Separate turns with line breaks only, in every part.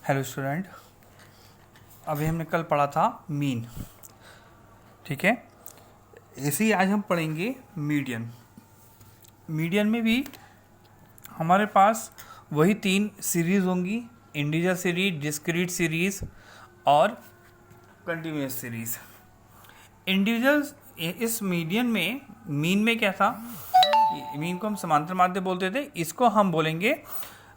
Hello student, अभी हमने कल पढ़ा था मीन। ठीक है, इसे ही आज हम पढ़ेंगे मीडियन। मीडियन में भी हमारे पास वही तीन सीरीज़ होंगी, इंटीजर सीरीज, डिस्क्रीट सीरीज़ और कंटिन्यूस सीरीज़। इंटीजर्स इस मीडियन में, मीन में क्या था, मीन को हम समांतर माध्य बोलते थे, इसको हम बोलेंगे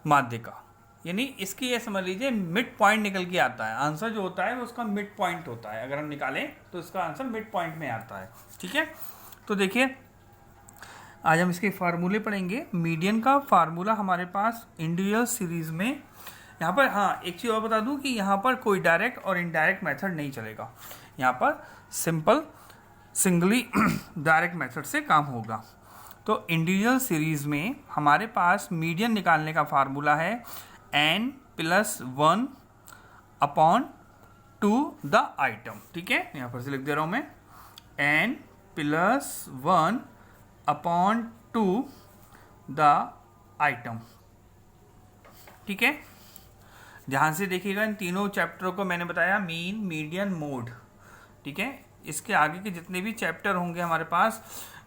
माध्य का। यानी इसकी ये समझ लीजिए मिड पॉइंट निकल के आता है। आंसर जो होता है वो उसका मिड पॉइंट होता है। अगर हम निकालें तो इसका आंसर मिड पॉइंट में आता है। ठीक है, तो देखिए आज हम इसके फार्मूले पढ़ेंगे। मीडियन का फार्मूला हमारे पास इंडिविजुअल सीरीज में, यहाँ पर हाँ एक चीज़ और बता दूँ कि यहाँ पर कोई डायरेक्ट और इनडायरेक्ट मेथड नहीं चलेगा। यहाँ पर सिंपल सिंगली डायरेक्ट मेथड से काम होगा। तो इंडिविजुअल सीरीज में हमारे पास मीडियन निकालने का फार्मूला है n+1 अपॉन 2 द आइटम। ठीक है, यहाँ पर से लिख दे रहा हूँ मैं n+1 अपॉन 2 द आइटम। ठीक है, ध्यान से देखिएगा, इन तीनों चैप्टरों को मैंने बताया मीन, मीडियन, मोड। ठीक है, इसके आगे के जितने भी चैप्टर होंगे हमारे पास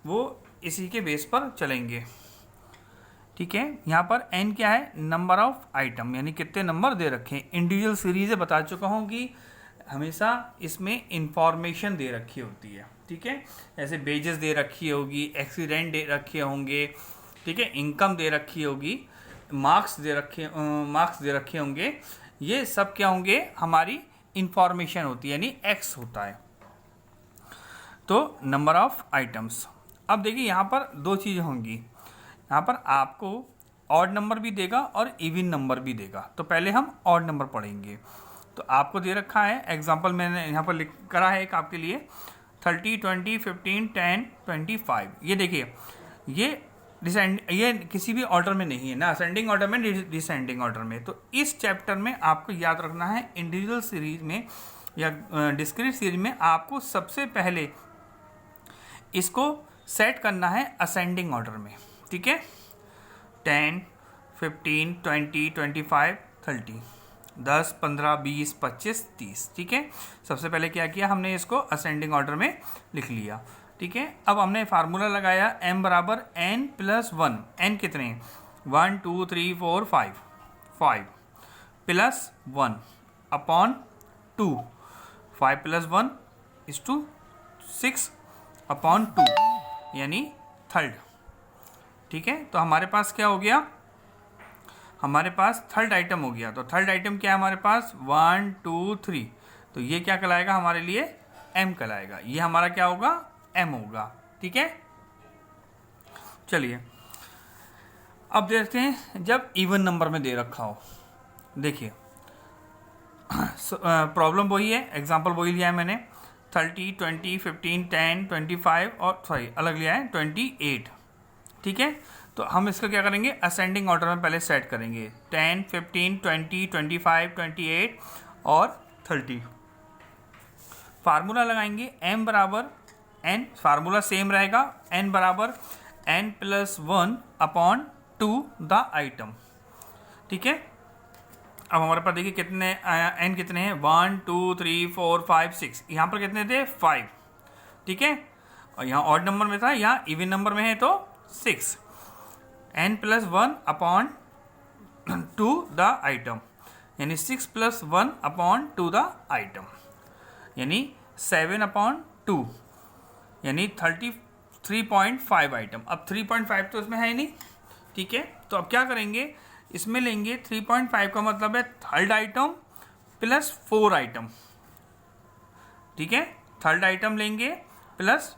वो इसी के बेस पर चलेंगे। ठीक है, यहाँ पर n क्या है, नंबर ऑफ आइटम, यानी कितने नंबर दे रखे हैं। इंडिविजुअल सीरीज बता चुका हूँ कि हमेशा इसमें इंफॉर्मेशन दे रखी होती है। ठीक है, जैसे बेजेस दे रखी होगी, एक्सीडेंट दे रखे होंगे, ठीक है, इनकम दे रखी होगी, मार्क्स दे रखे होंगे। ये सब क्या होंगे, हमारी इंफॉर्मेशन होती है, यानी x होता है। तो नंबर ऑफ आइटम्स। अब देखिए यहाँ पर दो चीज़ें होंगी, यहाँ पर आपको ऑड नंबर भी देगा और इवन नंबर भी देगा। तो पहले हम ऑड नंबर पढ़ेंगे। तो आपको दे रखा है एग्जांपल, मैंने यहाँ पर लिख करा है एक आपके लिए 30, 20, 15, 10, 25। ये देखिए, ये किसी भी ऑर्डर में नहीं है ना, असेंडिंग ऑर्डर में, डिसेंडिंग ऑर्डर में। तो इस चैप्टर में आपको याद रखना है, इंडिविजुअल सीरीज में या डिस्क्रीट सीरीज में आपको सबसे पहले इसको सेट करना है असेंडिंग ऑर्डर में। ठीक है, 10, 15, 20, 25, 30, 10, 15, 20, 25, 30। ठीक है, सबसे पहले क्या किया हमने, इसको असेंडिंग ऑर्डर में लिख लिया। ठीक है, अब हमने फार्मूला लगाया m बराबर n+1। n कितने हैं, 1, 2, 3, 4, 5 प्लस 1 अपॉन 2। 5 + 1 = 6 अपॉन 2, यानी थर्ड। ठीक है, तो हमारे पास क्या हो गया, हमारे पास थर्ड आइटम हो गया। तो थर्ड आइटम क्या है हमारे पास, 1, 2, 3। तो ये क्या कहलाएगा हमारे लिए, m कहलाएगा। ये हमारा क्या होगा, m होगा। ठीक है, चलिए अब देखते हैं जब इवन नंबर में दे रखा हो। देखिए प्रॉब्लम वही है, एग्जांपल वही लिया है मैंने, 30, 20, 15, 10, 25 और अलग लिया है 28। ठीक है, तो हम इसका क्या करेंगे, असेंडिंग ऑर्डर में पहले सेट करेंगे, 10, 15, 20, 25, 28 और 30। फार्मूला लगाएंगे m बराबर n, फार्मूला सेम रहेगा, n बराबर n+1 अपॉन 2 द आइटम। ठीक है, अब हमारे पास देखिए कितने n कितने हैं, 1, 2, 3, 4, 5, 6। यहाँ पर कितने थे, 5। ठीक है, और यहाँ ऑड नंबर में था, यहाँ इवन नंबर में है तो 6। n+1 अपॉन 2 द आइटम, यानी 6 + 1 अपॉन 2 द आइटम, यानी 7 अपॉन 2, यानी 33.5 आइटम। अब 3.5 तो इसमें है ही नहीं। ठीक है, तो अब क्या करेंगे, इसमें लेंगे 3.5 का मतलब है थर्ड आइटम प्लस 4 आइटम। ठीक है, थर्ड आइटम लेंगे प्लस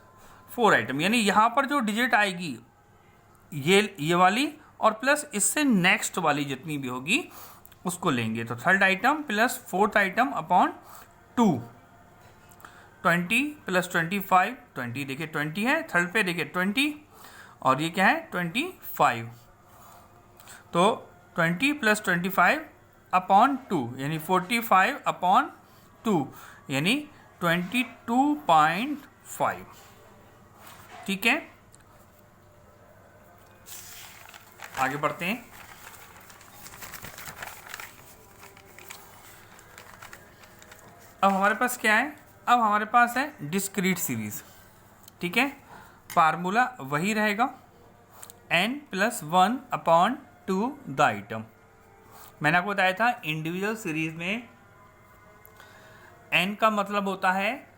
4 आइटम, यानी यहाँ पर जो डिजिट आएगी ये वाली और प्लस इससे नेक्स्ट वाली जितनी भी होगी उसको लेंगे। तो third item plus fourth item upon 2, 20 + 25, 20 देखिए 20 है, थर्ड पे देखिए 20 और ये क्या है 25। तो 20 + 25 अपॉन 2, यानी 45 अपॉन 2, यानी 22.5। ठीक है, आगे बढ़ते हैं। अब हमारे पास क्या है, अब हमारे पास है डिस्क्रीट सीरीज, ठीक है। फार्मूला वही रहेगा n+1/2 द आइटम। मैंने आपको बताया था इंडिविजुअल सीरीज में n का मतलब होता है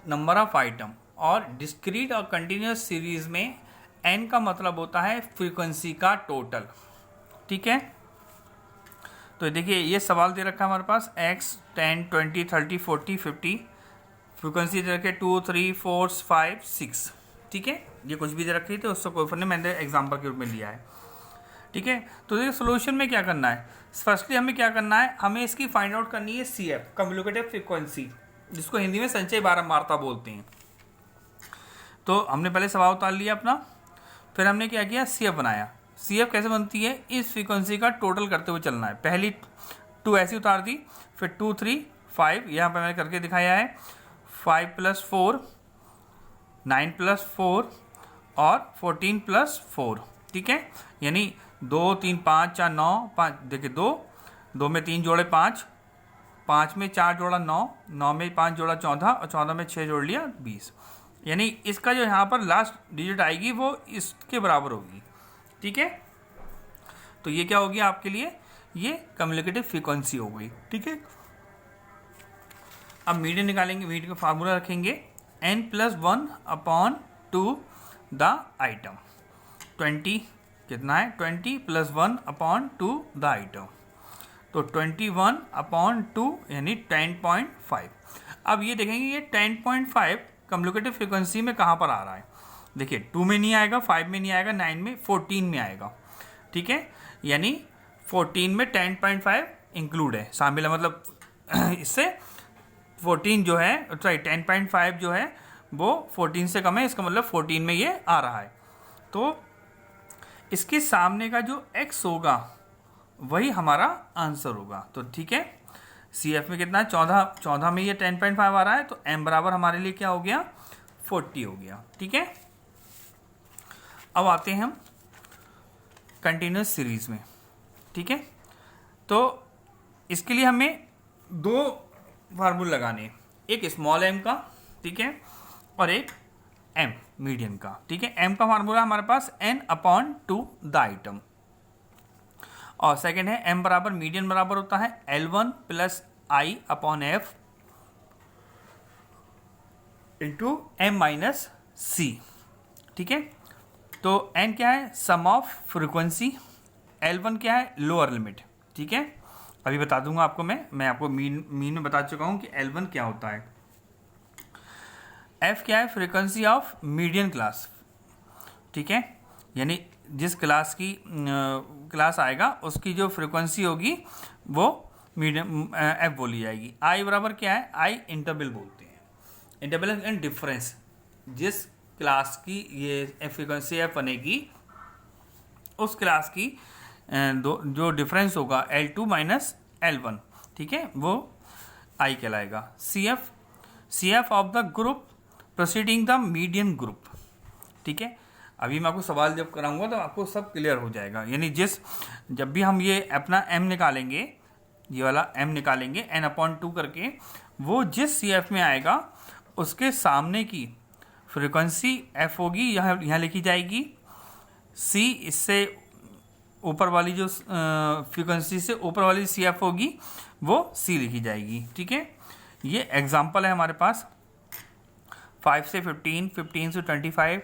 नंबर ऑफ आइटम, और डिस्क्रीट और कंटिन्यूस सीरीज में n का मतलब होता है फ्रीक्वेंसी का टोटल, ठीक है। तो देखिए ये सवाल दे रखा है हमारे पास x 10 20 30 40 50, फ्रीक्वेंसी दे रखे 2 3 4 5 6, ठीक है। ये कुछ भी दे रखी थी उससे कोई फर्क नहीं, मैंने एग्जाम्पल के रूप में लिया है, ठीक है। तो देखिए सोल्यूशन में क्या करना है, फर्स्टली हमें क्या करना है, हमें इसकी फाइंड आउट करनी है CF कम्युनिकेटिव फ्रीक्वेंसी, जिसको हिंदी में संचय बारंबारता बोलते हैं। तो हमने पहले सवाल उतार लिया अपना, फिर हमने क्या किया, CF बनाया। CF कैसे बनती है, इस फ्रीक्वेंसी का टोटल करते हुए चलना है। पहली 2 ऐसी उतार दी, फिर 2 3 5 यहाँ पर मैंने करके दिखाया है, 5 + 4 9 + 4 और 14 + 4, ठीक है। यानी 2 3 5 4 9 5, देखिए 2 में 3 जोड़े 5, 5 में 4 जोड़ा 9, 9 में 5 जोड़ा 14 और 14 में 6 जोड़ लिया 20। यानी इसका जो यहाँ पर लास्ट डिजिट आएगी वो इसके बराबर होगी, ठीक है। तो ये क्या होगी आपके लिए, ये कम्युनिकेटिव फ्रीक्वेंसी हो गई, ठीक है। अब मीडियन निकालेंगे, मीडियन का फार्मूला रखेंगे n+1/2 द आइटम। 20 कितना है, 20 + 1/2 द आइटम, तो 21/2 यानी 10.5। अब ये देखेंगे ये 10.5 कम्युनिकेटिव फ्रीक्वेंसी में कहाँ पर आ रहा है। देखिए 2 में नहीं आएगा, 5 में नहीं आएगा, 9 में, 14 में आएगा, ठीक है। यानी 14 में 10.5 इंक्लूड है, शामिल है, मतलब इससे 14 जो है, सॉरी 10.5 जो है वो 14 से कम है, इसका मतलब 14 में ये आ रहा है। तो इसके सामने का जो x होगा वही हमारा आंसर होगा। तो ठीक है, CF में कितना है, 14 में ये 10.5 आ रहा है, तो m बराबर हमारे लिए क्या हो गया, 40 हो गया, ठीक है। अब आते हैं हम कंटिन्यूस सीरीज में, ठीक है। तो इसके लिए हमें 2 फार्मूला लगाने हैं, एक स्मॉल m का, ठीक है, और एक m मीडियम का, ठीक है। m का फार्मूला हमारे पास n/2 द आइटम, और सेकंड है m बराबर मीडियन बराबर होता है L1 + I/F into m - c, ठीक है। तो n क्या है, सम ऑफ फ्रीक्वेंसी, L1 क्या है, लोअर लिमिट, ठीक है। अभी बता दूंगा आपको, मैं आपको मीन में बता चुका हूं कि L1 क्या होता है। F क्या है, फ्रीक्वेंसी ऑफ मीडियन क्लास, ठीक है, यानी जिस क्लास की क्लास आएगा उसकी जो फ्रीक्वेंसी होगी वो मीडियम F बोली जाएगी। I बराबर क्या है, I इंटरवल बोलते हैं, इंटरवल एंड डिफरेंस, जिस क्लास की ये फ्रीक्वेंसी F बनेगी उस क्लास की जो डिफरेंस होगा L2 - L1, ठीक है, वो I कहलाएगा। CF of the group proceeding the median group, ठीक है। अभी मैं आपको सवाल जब कराऊंगा तो आपको सब क्लियर हो जाएगा। यानी जब भी हम ये अपना m निकालेंगे, ये वाला m निकालेंगे n/2 करके, वो जिस CF में आएगा उसके सामने की फ्रीक्वेंसी f होगी, यहाँ लिखी जाएगी, c इससे ऊपर वाली जो फ्रीक्वेंसी से ऊपर वाली CF होगी वो c लिखी जाएगी, ठीक है। ये एग्जाम्पल है हमारे पास 5 से 15, 15 से 25,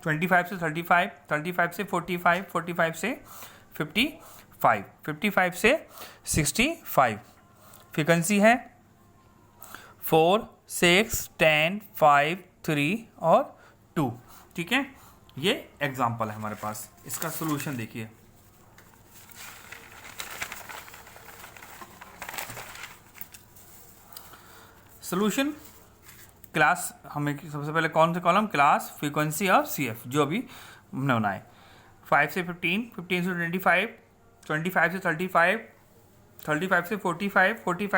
25 से 35, 35 से 45, 45 से 55, 55 से 65, फ्रीक्वेंसी है 4, 6, 10, 5, 3 और 2, ठीक है। ये एग्जाम्पल है हमारे पास, इसका सोल्यूशन देखिए। सोल्यूशन क्लास, हमें सबसे पहले कौन से कॉलम, क्लास, फ्रीक्वेंसी और CF जो अभी हमने बनाए। 5 से 15, 15 से 25, 25 से 35, 35 से 45, 45